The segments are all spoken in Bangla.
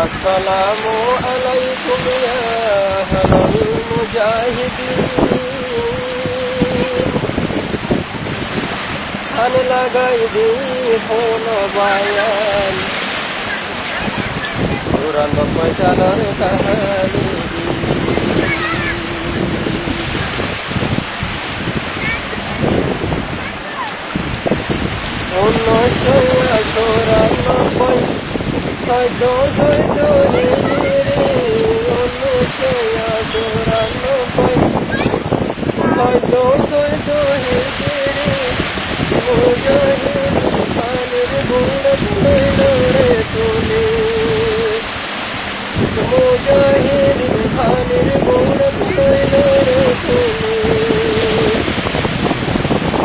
আসসালামু আলাইকুম ইয়া আহলাল মুজাহিদিন। ধান লাগাই দিন বায়ান 94 সালের কাহানি। উনিশশো চুরানব্বই চৈদ্দ হিজরি। 1994 চৈদ্দ হিজরি। মুজাহিদ খানের বুড় লইল রে তুলি। মুজাহিদ খানের বুড় লইল রে তুলি।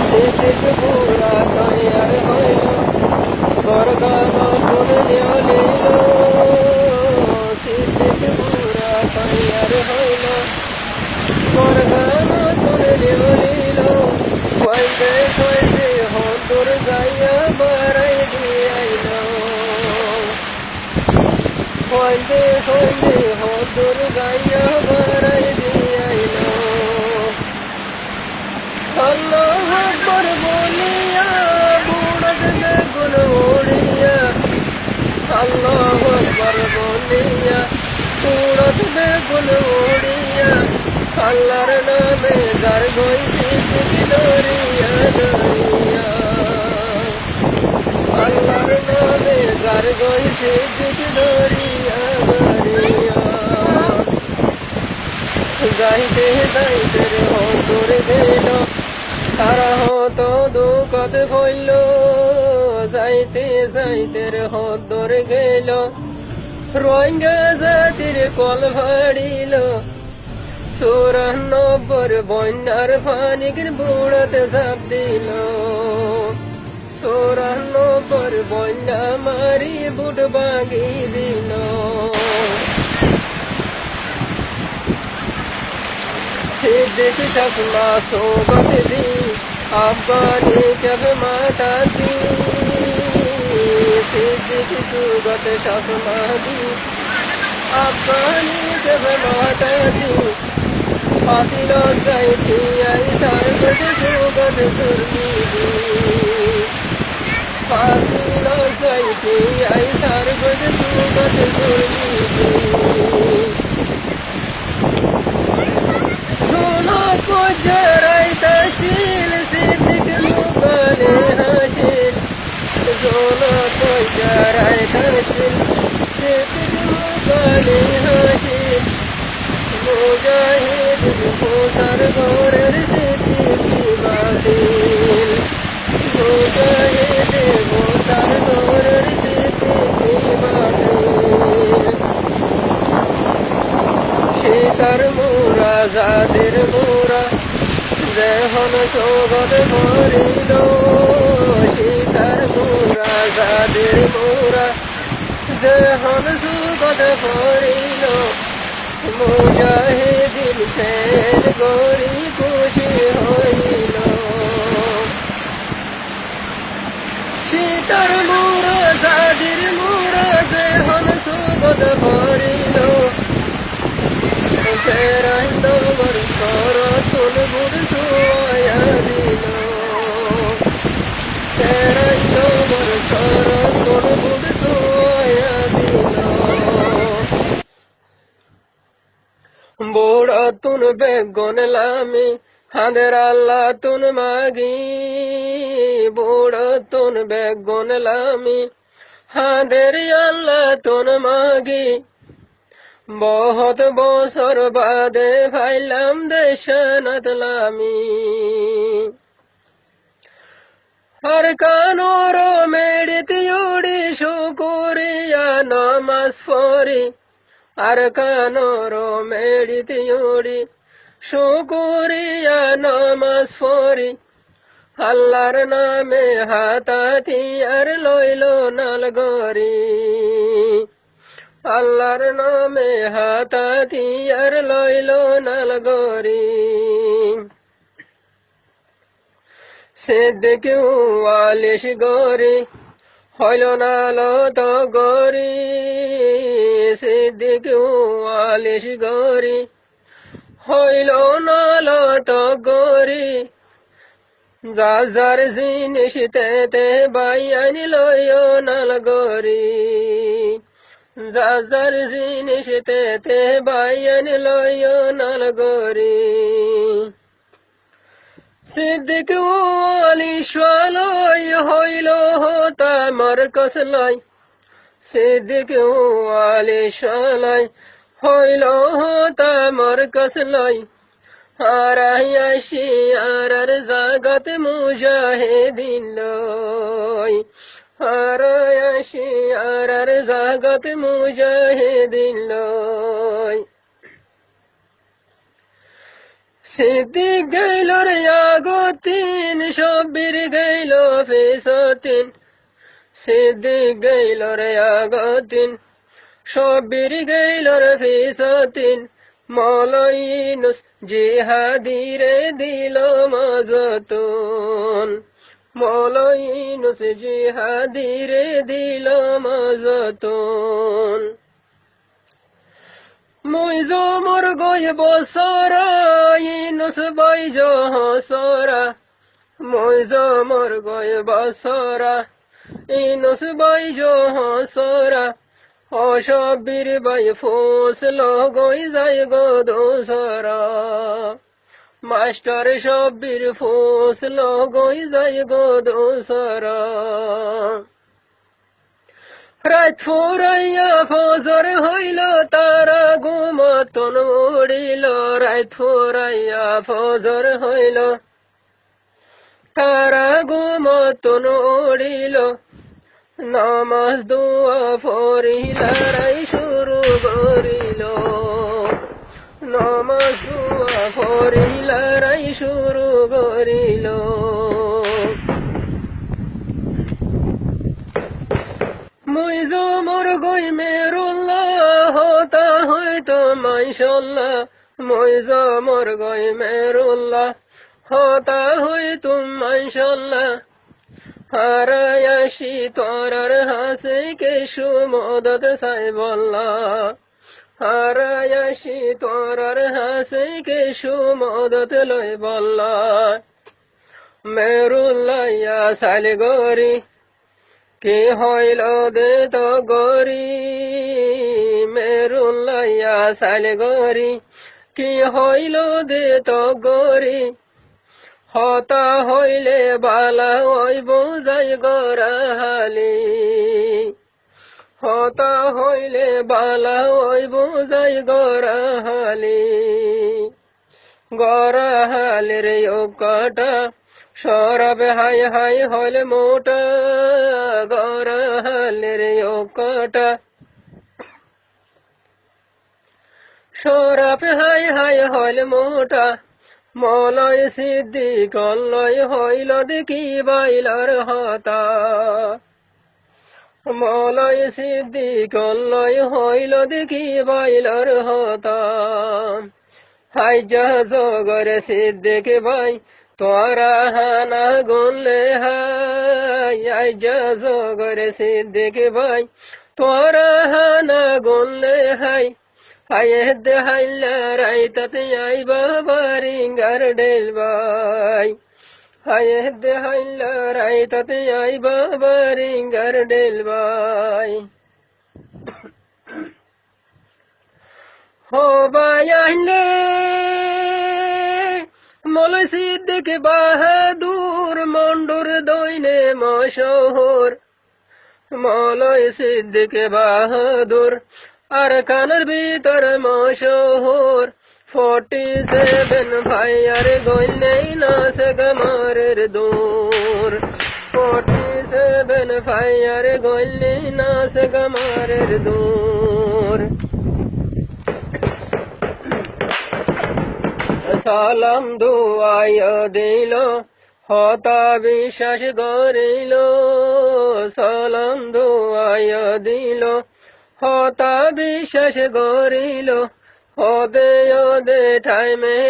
সিদ্দিক বুড়া তৈয়ার হইল বরগান তুল নিয়লিল। সিদ্দিক বুড়া তৈয়ার হইল বরগান তুল নিয়লিল। কইতে হন্দুর যাইয়া মারাই দিয়াইল। কইতে হন্দুর যাইয়া মারাই দিয়াইল। আল্লাহু আকবার বলিয়া বুড়ত বেগুন উড়িয়া। আল্লাহু আকবার বলিয়া বুড়ত বেগুন উড়িয়া। আল্লাহর নামে যার গই সিদ্দিক দরিয়া দরিয়া। আল্লাহর নামে যার গই সিদ্দিক দরিয়া দরিয়া। যাইতে যাইতে রে হন্দুর গেল তারা হতো দুঃখত হইল। যাইতে যাইতে রে হন্দুর গেল রোহিঙ্গা জাতির কল ভাড়িল। 94 বন্যার পানির বুড়াতে ঝাঁপ দিল। 94 বন্যা মারি বুট ভাঙি দিল। সিদ্দিক শাসমা সোবত দি আফগানি কব মাতা দি। সিদ্দিক সুগত শাসমা দি আফগানি কব মাতা দি। ফাসিল সাইতি আই সারগত সুগত জুরমি দি। ফাসিল সাইতি আই সারগত সুগত জুরমি দি। জরাই তাশিল সিদ্দিক মুকালে হাসিল। জোনা কই জরাই তাশিল সিদ্দিক মুকালে হাসিল। মুজাহিদ মুসার ঘরের সিদ্দিকি বাতিল। মুজাহিদ মুসার ঘরের সিদ্দিকি বাতিল। সীতার মোরা জাদের মোরা যেহন সোগত ভরিল। সীতার মোরা জাদের মোরা যেহন সোগত ভরিল। মুজাহিদিন ফেল গরি খুশি হইল। সীতার মোরা জাদের মোরা যেহন সোগত ভরিল। ফেরাইন্দর সরতুল বুড় সোয়া দিল। ফেরাইন্দর সরতুল বুড় সোয়া দিল। বুড়া তুন বেগুন লামি হাদের আল্লাহ তুন মাগি। বুড়া তুন বেগুন লামি হাদের আল্লাহ তুন মাগি। বহুত বছর বাদে ভাইলাম দেশানাত লামি। আর কানোর মেড়িতে উড়ি শুকুরিয়া নমাজ পড়ি। আর কানোর মেড়িতে উড়ি শুকুরিয়া নমাজ পড়ি। আল্লাহর নামে হাতাতি আর লইল নালগরি। আল্লাহর নামে হাতাতি আর লইল নালগরি। সিদ্দিক ওয়ালিশ গরি হইল নালত গরি। সিদ্দিক ওয়ালিশ গরি হইল না লত গরি যার জিনিস তেতে বাইয়ানি লইও নাল গরি যার জিনিস তেতে বাইয়ানি লইও নাল গরি সিদ্দিক ওয়ালিশ ওয়ালাই হইল হতা মর কসলাই সিদ্দিক ওয়ালিশ ওয়ালাই হইল হতা মর কসলাই হারাইয়াশি আর জাগত মুজাহিদিন লই হারাইয়াশি আর জাগত মুজাহিদিন লই সিদ্দিক গেল রে আগতিন সব্বির গেল ফিসতিন সিদ্দিক গেল রে আগতিন সব্বির গেল রে ফিসতিন মৌলাইনুস জিহাদিরে দিল মাজতুন মৌলাইনুস জিহাদিরে দিল মাজতুন মুইজো মোর গয় বসরা ইনুস বাইজ হসরা মুইজো মোর গয় বসরা ইনুস বাইজ হসরা অসবির বাই ফসল গই যায় গো দোসরা মাস্টার সবির ফসল গই যায় গো দোসরা রাত ফুরাইয়া ফজর হইল তারা ঘুমতন উড়িল রাত ফুরাইয়া ফজর হইল তারা ঘুমতন উড়িল নামাজ দোয়া ফরিলারাই শুরু করিল নামাজ দোয়া ফরিলারাই শুরু করিল মুইজো মোর গই মেরুল্লাহ হতা হইতো মাইশাল্লাহ মুইজো মোর গই মেরুল্লাহ হতা হইতো মাইশাল্লাহ হারায়াশি তোরার হাসে কে সুমদত সাইবল্লাহ হারায়াশি তোরার হাসে কে সুমদত লই বল্লাহ মেরুল্লাহ সাল গরি কি হইল দে তো গরি মেরুল্লাহ সাল গরি কি হইল দে তো গরি হতা হইলে বালা ওই বোঝাই গরাহালি হতা হইলে বালা ওই বোঝাই গরাহালি গরাহালের কাটা সরব হাই হাই হল মোটা গরাহালের কাটা সরব হাই হাই হল মোটা মৌলাই সিদ্দিক লয় হইল দেখি বাইলার হতা মৌলাই সিদ্দিক লয় হইল দেখি বাইলার হতা হাই জগর সিদ্দিক ভাই তোরা হানা গুনলে হাই জগর সিদ্দিক ভাই তোরা হানা গুনলে হাই হায়েদ হাইলা রাইতাতে আই বাবারিঙ্গার ডেল বাই হায়েদ হাইলা রাইতাতে আই বাবারিঙ্গার ডেল বাই হো বাই আইলে মৌলাই সিদ্দিক বাহাদুর মন্ডুর দইনে মশহুর মৌলাই সিদ্দিক বাহাদুর আর কানের ভিতর মশহুর 47 ভাইয়ার গইলেই না সে গমারের দূর 47 ভাইয়ার গইলেই না সে গমারের দূর সালাম দুয়ায় দিল হতা বিশ্বাস করিল সালাম দুয়ায় দিল হতা বিশ্বাস করিল হদে ঠাইমে